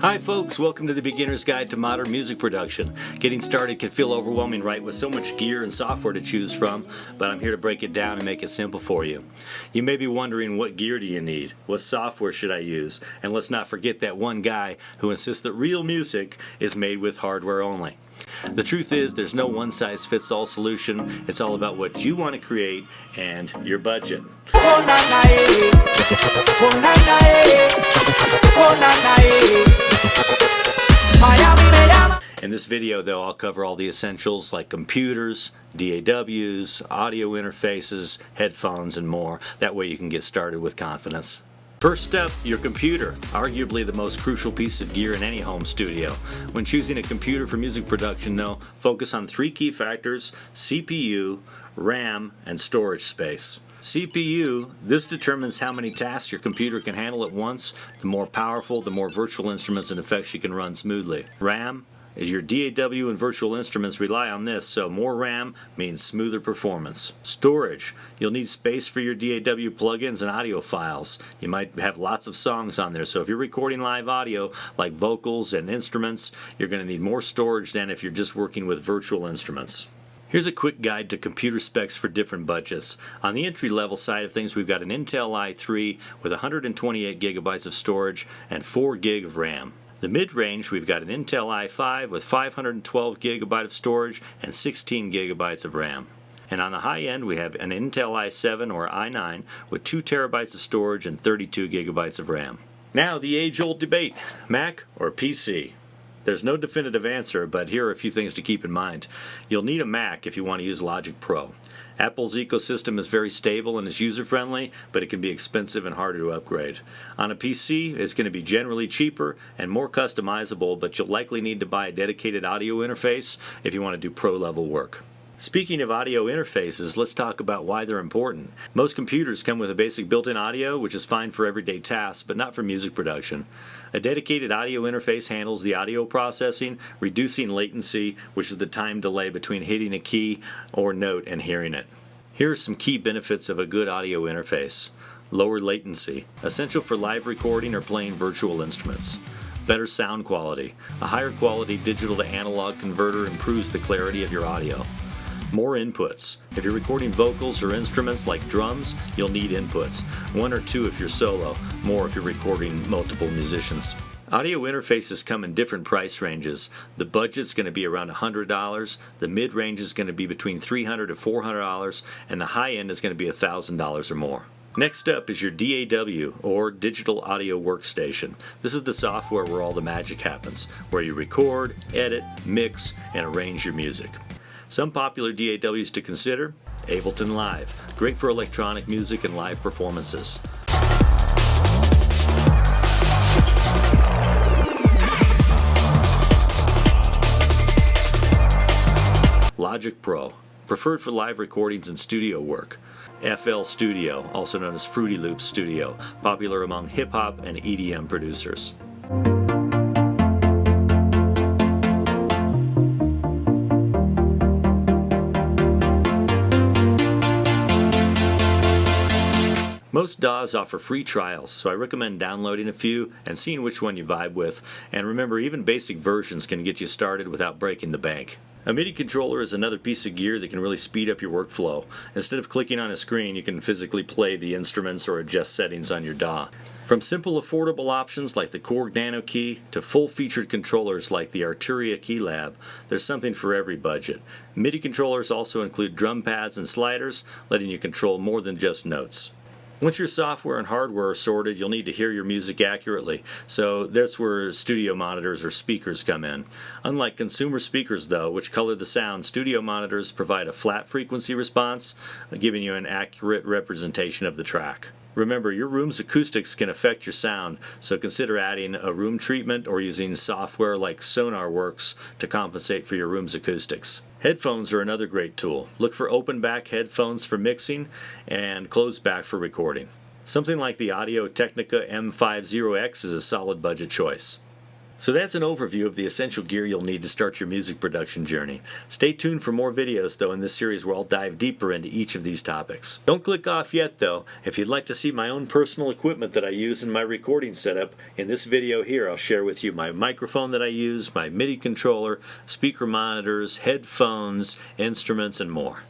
Hi folks, welcome to the Beginner's Guide to Modern Music Production. Getting started can feel overwhelming, right, with so much gear and software to choose from, but I'm here to break it down and make it simple for you. You may be wondering, what gear do you need? What software should I use? And let's not forget that one guy who insists that real music is made with hardware only. The truth is, there's no one-size-fits-all solution. It's all about what you want to create and your budget. In this video, though, I'll cover all the essentials like computers, DAWs, audio interfaces, headphones, and more. That way you can get started with confidence. First up, your computer, arguably the most crucial piece of gear in any home studio. When choosing a computer for music production, though, focus on three key factors: CPU, RAM, and storage space. CPU, this determines how many tasks your computer can handle at once. The more powerful, the more virtual instruments and effects you can run smoothly. RAM, your DAW and virtual instruments rely on this, so more RAM means smoother performance. Storage. You'll need space for your DAW plugins and audio files. You might have lots of songs on there, so if you're recording live audio like vocals and instruments, you're going to need more storage than if you're just working with virtual instruments. Here's a quick guide to computer specs for different budgets. On the entry-level side of things, we've got an Intel i3 with 128 gigabytes of storage and 4 gig of RAM. The mid-range, we've got an Intel i5 with 512 gigabyte of storage and 16 gigabytes of RAM. And on the high end, we have an Intel i7 or i9 with 2 terabytes of storage and 32 gigabytes of RAM. Now, the age-old debate, Mac or PC? There's no definitive answer, but here are a few things to keep in mind. You'll need a Mac if you want to use Logic Pro. Apple's ecosystem is very stable and is user-friendly, but it can be expensive and harder to upgrade. On a PC, it's going to be generally cheaper and more customizable, but you'll likely need to buy a dedicated audio interface if you want to do pro-level work. Speaking of audio interfaces, let's talk about why they're important. Most computers come with a basic built-in audio, which is fine for everyday tasks, but not for music production. A dedicated audio interface handles the audio processing, reducing latency, which is the time delay between hitting a key or note and hearing it. Here are some key benefits of a good audio interface. Lower latency, essential for live recording or playing virtual instruments. Better sound quality. A higher quality digital to analog converter improves the clarity of your audio. More inputs. If you're recording vocals or instruments like drums, you'll need inputs. 1 or 2 if you're solo, more if you're recording multiple musicians. Audio interfaces come in different price ranges. The budget's going to be around $100, the mid-range is going to be between $300 to $400, and the high end is going to be $1,000 or more. Next up is your DAW, or Digital Audio Workstation. This is the software where all the magic happens, where you record, edit, mix, and arrange your music. Some popular DAWs to consider: Ableton Live, great for electronic music and live performances. Logic Pro, preferred for live recordings and studio work. FL Studio, also known as Fruity Loops Studio, popular among hip-hop and EDM producers. Most DAWs offer free trials, so I recommend downloading a few and seeing which one you vibe with. And remember, even basic versions can get you started without breaking the bank. A MIDI controller is another piece of gear that can really speed up your workflow. Instead of clicking on a screen, you can physically play the instruments or adjust settings on your DAW. From simple affordable options like the Korg Nano Key to full-featured controllers like the Arturia Keylab, there's something for every budget. MIDI controllers also include drum pads and sliders, letting you control more than just notes. Once your software and hardware are sorted, you'll need to hear your music accurately, so that's where studio monitors or speakers come in. Unlike consumer speakers, though, which color the sound, studio monitors provide a flat frequency response, giving you an accurate representation of the track. Remember, your room's acoustics can affect your sound, so consider adding a room treatment or using software like SonarWorks to compensate for your room's acoustics. Headphones are another great tool. Look for open back headphones for mixing and closed back for recording. Something like the Audio-Technica M50X is a solid budget choice. So that's an overview of the essential gear you'll need to start your music production journey. Stay tuned for more videos though in this series where I'll dive deeper into each of these topics. Don't click off yet though. If you'd like to see my own personal equipment that I use in my recording setup, in this video here I'll share with you my microphone that I use, my MIDI controller, speaker monitors, headphones, instruments, and more.